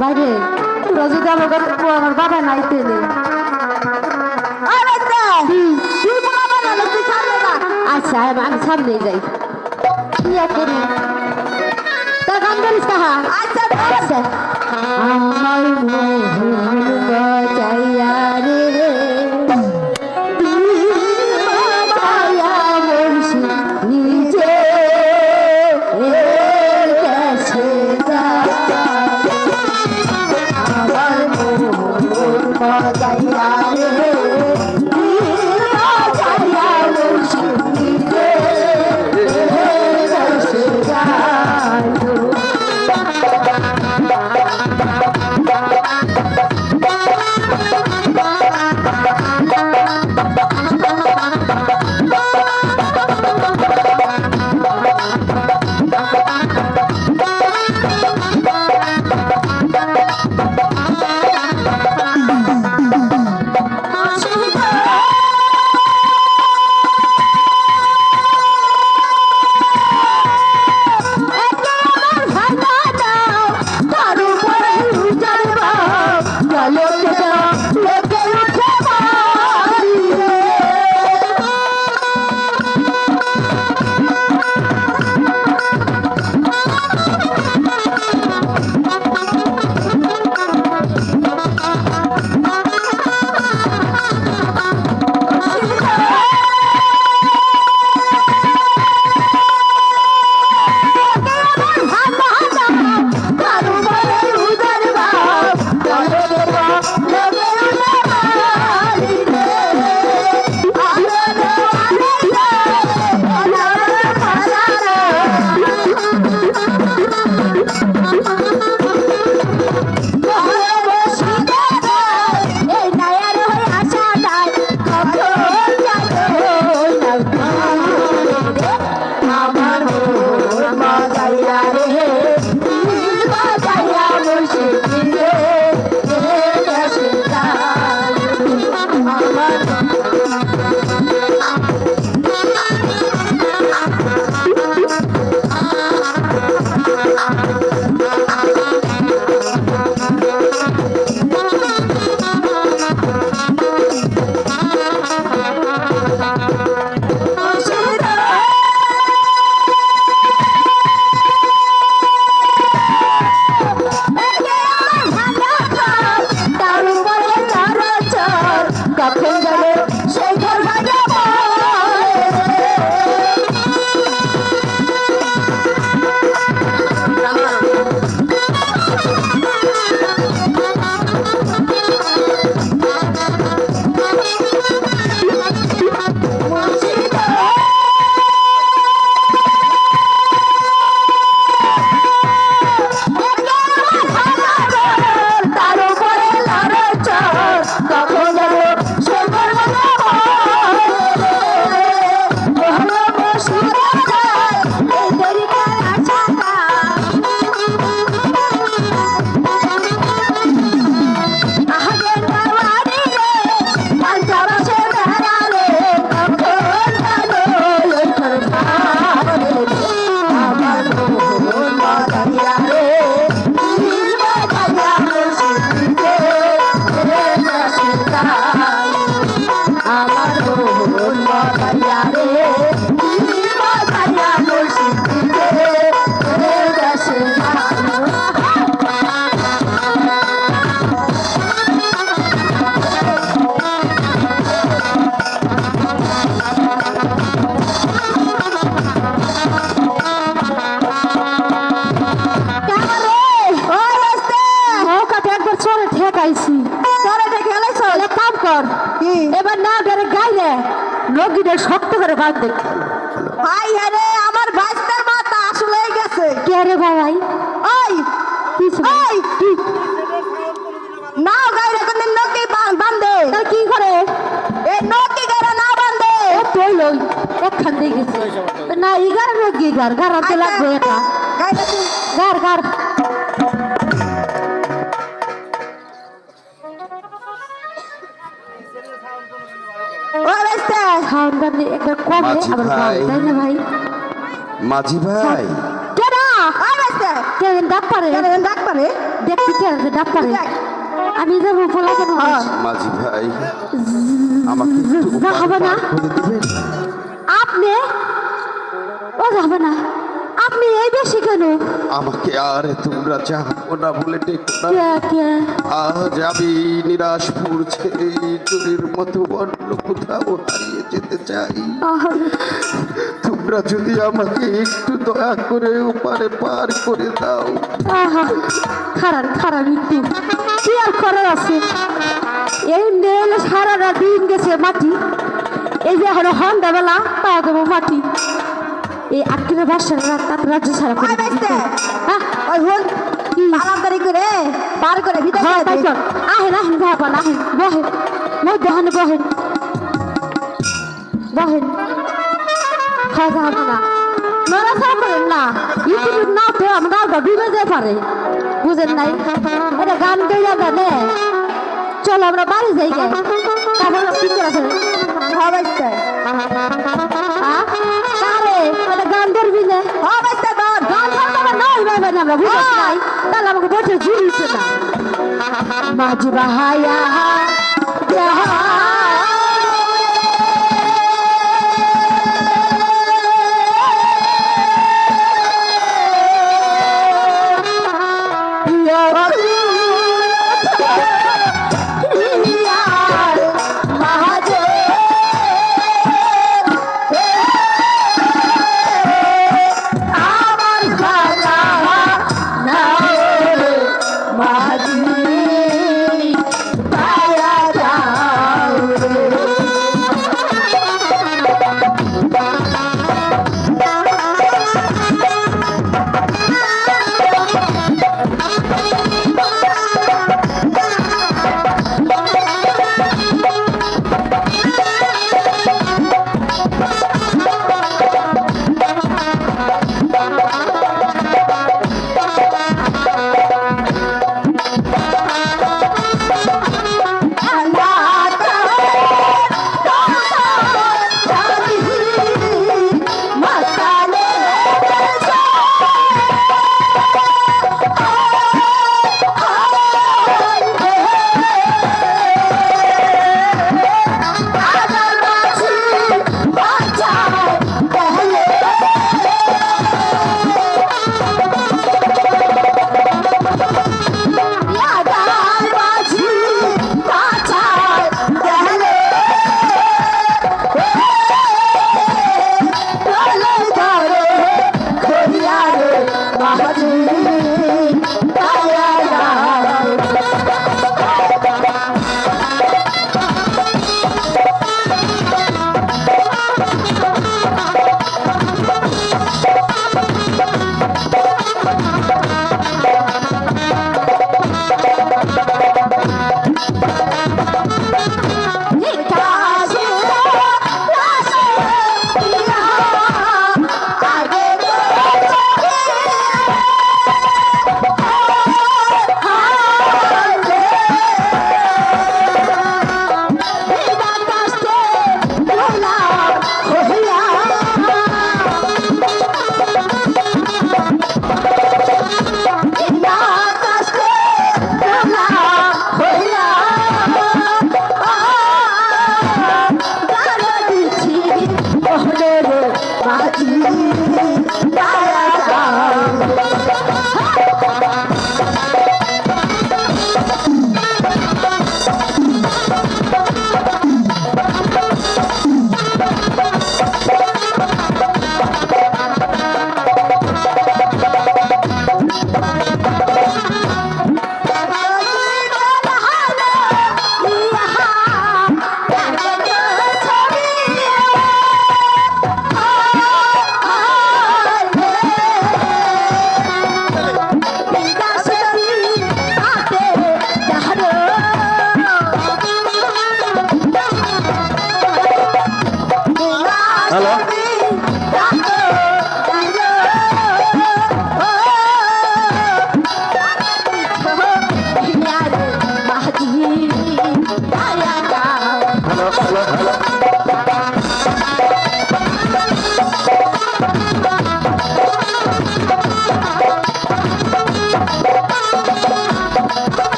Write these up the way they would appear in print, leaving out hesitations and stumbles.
বাইরে তোরা যদি আমার বাবা নাই পেলে আচ্ছা আমি সামনে যাই কি করি তা গান বলিস কাহা আচ্ছা আচ্ছা আমার মোহন বাজাইয়া রে নিজে গেছে আমার মোহন বাজাইয়া রে এবার না ধরে গাইলে নগিদের শক্ত করে বাদ দেখ ভাই আরে আমার বাইস্তার মাথা আসলে গেছে কে রে ভাই ওই ওই না গাইলে কোন নকি বাঁধে তার কি করে এ নকি গারা না বাঁধে তুই লই একখান দিয়ে গেছে না ইগার নকি গার গারাতে লাগবে এটা গাইলে তুই গার গার খাওয়ান বাদে একটা কম দে আবার খাও তাই না ভাই মাঝি ভাই কেডা আইছে কেন ডাক পারে ডাক পারে দেখতে কে ডাক পারে আমি যাবো পোলা কেন মাঝি ভাই আমাকে একটু যা হবে না করে দিবেন? আপনি ও যাবে না আপনি এই বেশি কেন আমাকে আর তোমরা যাবো না বলে ডেকো না। কে কে আজ আমি নিরাশপুর ছেড়ে চুরির মতো অন্য কোথাও হারিয়ে যেতে চাই। তোমরা যদি আমাকে একটু দয়া করে ওপারে পার করে দাও। আহা খারাপ খারাপ একটু কি আর করার আছে এই মেলে সারাটা দিন গেছে মাটি এই যে এখন সন্ধ্যাবেলা তা দেবো মাটি এই আটকিনে বাসার রাজ্য ছাড়া করে ওই বাইতে হ্যাঁ ওই হল কি তাড়াতাড়ি করে পার করে ভিতরে হ্যাঁ তাই দে। তো আহেন আহেন ভাবান আহেন বহেন মই দহন বহেন বহেন খাওয়া যাবো না নড়াচড়া করেন না ইউটিউব না তো আমরা ডুবে যেতে পারে বুঝেন নাই এটা গান গাইয়া জানে চলো আমরা বাড়ি যাই গে তারপর কি করেছে হ্যাঁ বাইতে কারে এটা গান ধরবি না হ্যাঁ বাইতে ধর গান ধরতে হবে নয় ভাই ভাই আমরা বুঝেছি নাই তাহলে আমাকে বসে জুড়িছে না মাঝি বাহায়া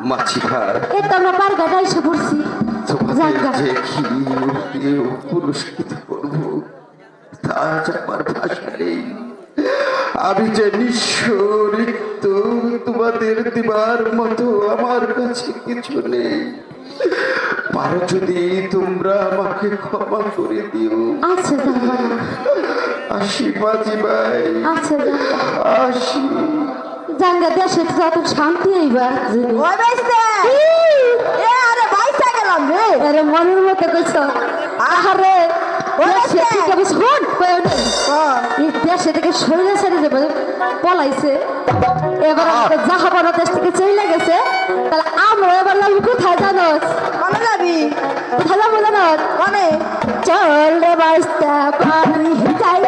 মাছিহার এই তো আমরা পারগাটা এসে পড়ছি। তোমাদের জায়গা যে কি দিয়ে পুরস্কৃত করব তা আজ আমার ভাষা নেই। আমি যে নিঃস্ব রিক্ত, তোমাদের দিবার মতো আমার কাছে কিছু নেই। পারো যদি তোমরা আমাকে ক্ষমা করে দিও। আছে জানবা না, আসি মাঝি ভাই, আছে জানবা আসি। জানগা দেশে তো এত শান্তি এইবার ওই বাইস্তে এ আরে বাইসা গেলাম রে আরে মনের মতো কইছ আহারে দেশে থেকে আমি শোন এই দেশে থেকে শরীরে ছেড়ে যাবে পলাইছে এবার আমাদের জাহাবানা দেশ থেকে চলে গেছে তাহলে আমরা এবার লাগবে কোথায় জানো কনে যাবি কোথায় যাবো জানো কনে চল রে বাইস্তা পারি যাই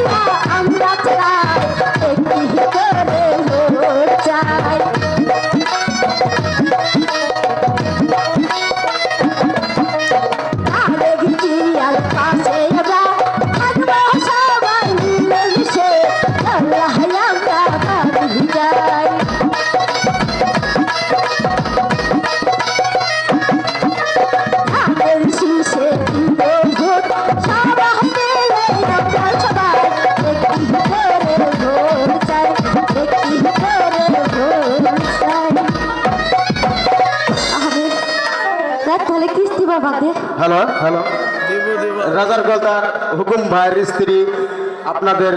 না আমরা চাই একটি করে লোক চাই আরে গিয়ে আর পাশে আমরা থাকবো সবাই মিলে মিশে আল্লাহ আমরা পারি যাই ধানের শীষে দিব ভোট সবাই মিলে আমরা সবাই একটি করে ভোট চাই একটি করে ভোট চাই আরে দেখ তাহলে কিস্তি বাবা দে হ্যালো হ্যালো রাজার গলদার হুকুম ভাইয়ের স্ত্রী আপনাদের